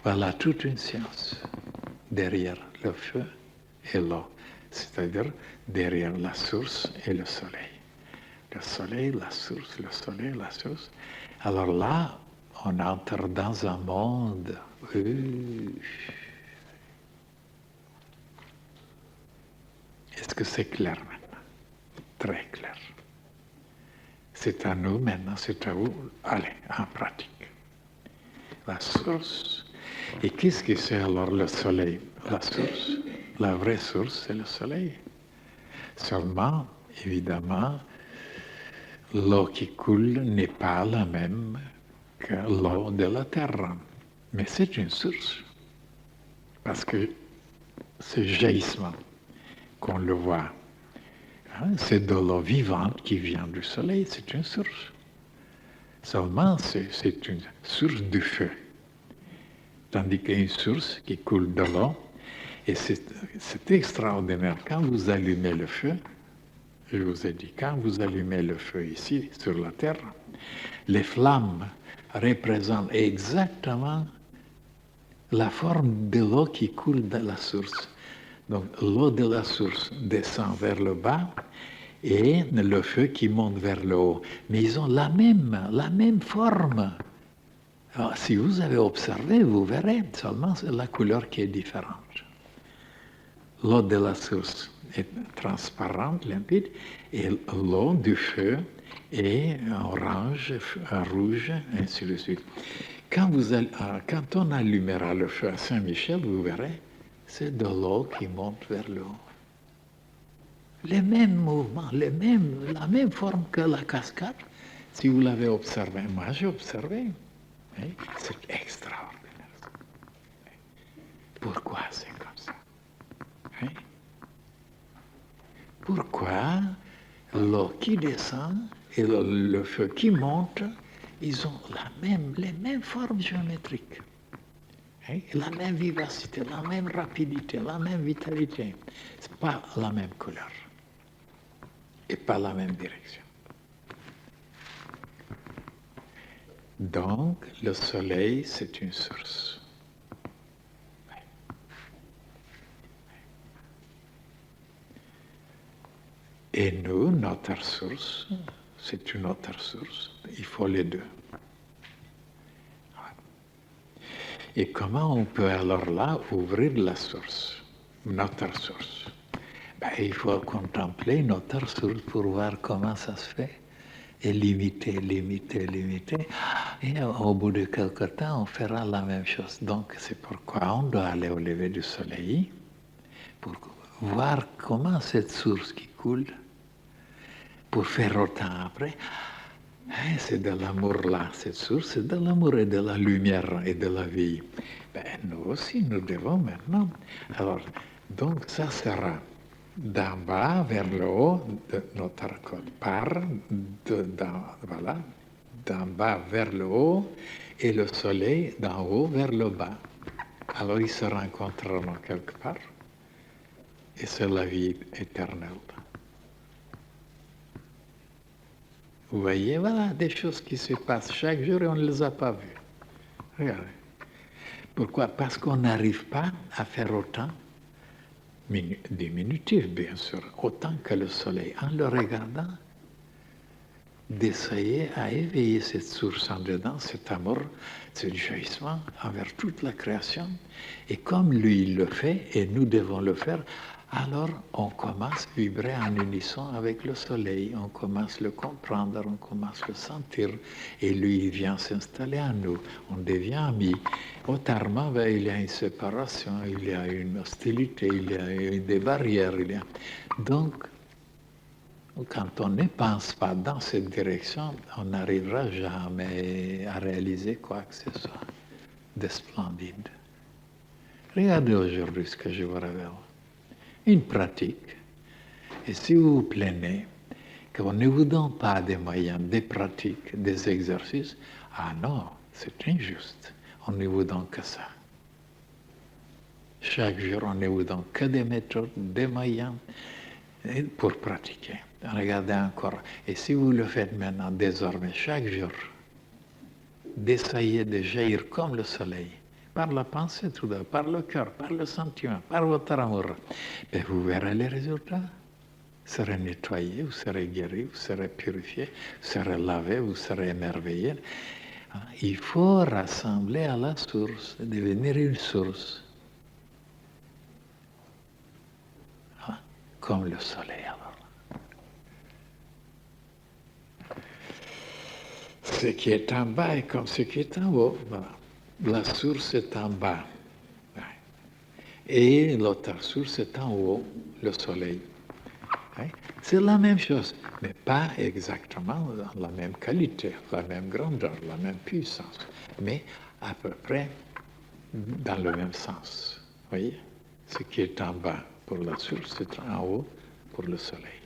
Voilà toute une science derrière le feu et l'eau, c'est-à-dire derrière la source et le soleil. Le soleil, la source, le soleil, la source. Alors là, on entre dans un monde. Est-ce que c'est clair maintenant? Très clair. C'est à nous maintenant, c'est à vous. Allez, en pratique. La source. Et qu'est-ce que c'est alors le soleil? La source, la vraie source, c'est le soleil. Seulement, évidemment, l'eau qui coule n'est pas la même que l'eau de la terre. Mais c'est une source. Parce que ce jaillissement, qu'on le voit, c'est de l'eau vivante qui vient du soleil, c'est une source. Seulement, c'est une source du feu. Tandis qu'une source qui coule de l'eau, et c'est extraordinaire. Quand vous allumez le feu, je vous ai dit, quand vous allumez le feu ici, sur la terre, les flammes représentent exactement la forme de l'eau qui coule de la source. Donc l'eau de la source descend vers le bas et le feu qui monte vers le haut. Mais ils ont la même forme. Alors, si vous avez observé, vous verrez, seulement c'est la couleur qui est différente. L'eau de la source est transparente, limpide, et l'eau du feu est orange, rouge, ainsi de suite. Quand on allumera le feu à Saint-Michel, vous verrez, c'est de l'eau qui monte vers le haut. Les mêmes mouvements, la même forme que la cascade, si vous l'avez observé. Moi, j'ai observé. C'est extraordinaire. Pourquoi c'est comme ça? Pourquoi l'eau qui descend et le feu qui monte, ils ont les mêmes formes géométriques, la même vivacité, la même rapidité, la même vitalité. Ce n'est pas la même couleur et pas la même direction. Donc, le soleil, c'est une source. Et nous, notre source, c'est une autre source. Il faut les deux. Et comment on peut alors là ouvrir la source, notre source? Il faut contempler notre source pour voir comment ça se fait. Et limiter. Et au bout de quelque temps, on fera la même chose. Donc, c'est pourquoi on doit aller au lever du soleil pour voir comment cette source qui coule, pour faire autant après. C'est de l'amour là, cette source, c'est de l'amour et de la lumière et de la vie. Nous aussi, nous devons maintenant. Alors, donc, ça sera d'en bas vers le haut de notre code voilà, d'en bas vers le haut et le soleil d'en haut vers le bas. Alors ils se rencontreront quelque part et c'est la vie éternelle. Vous voyez, voilà des choses qui se passent chaque jour et on ne les a pas vues. Regardez. Pourquoi? Parce qu'on n'arrive pas à faire autant, diminutif bien sûr, autant que le soleil, en le regardant, d'essayer à éveiller cette source en dedans, cet amour, ce jaillissement envers toute la création. Et comme lui, il le fait, et nous devons le faire, alors on commence à vibrer en unisson avec le soleil, on commence à le comprendre, on commence à le sentir, et lui, il vient s'installer en nous, on devient amis. Autrement, il y a une séparation, il y a une hostilité, il y a des barrières. Donc, quand on ne pense pas dans cette direction, on n'arrivera jamais à réaliser quoi que ce soit de splendide. Regardez aujourd'hui ce que je vous révèle. Une pratique. Et si vous vous plaignez qu'on ne vous donne pas des moyens, des pratiques, des exercices, ah non, c'est injuste. On ne vous donne que ça. Chaque jour, on ne vous donne que des méthodes, des moyens pour pratiquer. Regardez encore. Et si vous le faites maintenant, désormais, chaque jour, d'essayer de jaillir comme le soleil, par la pensée tout d'abord, par le cœur, par le sentiment, par votre amour, ben vous verrez les résultats. Vous serez nettoyé, vous serez guéri, vous serez purifié, vous serez lavé, vous serez émerveillé. Il faut rassembler à la source, devenir une source. Comme le soleil alors. Ce qui est en bas est comme ce qui est en haut. Voilà. La source est en bas. Et l'autre source est en haut, le soleil. C'est la même chose, mais pas exactement la même qualité, la même grandeur, la même puissance, mais à peu près dans le même sens. Vous voyez? Ce qui est en bas pour la source est en haut pour le soleil.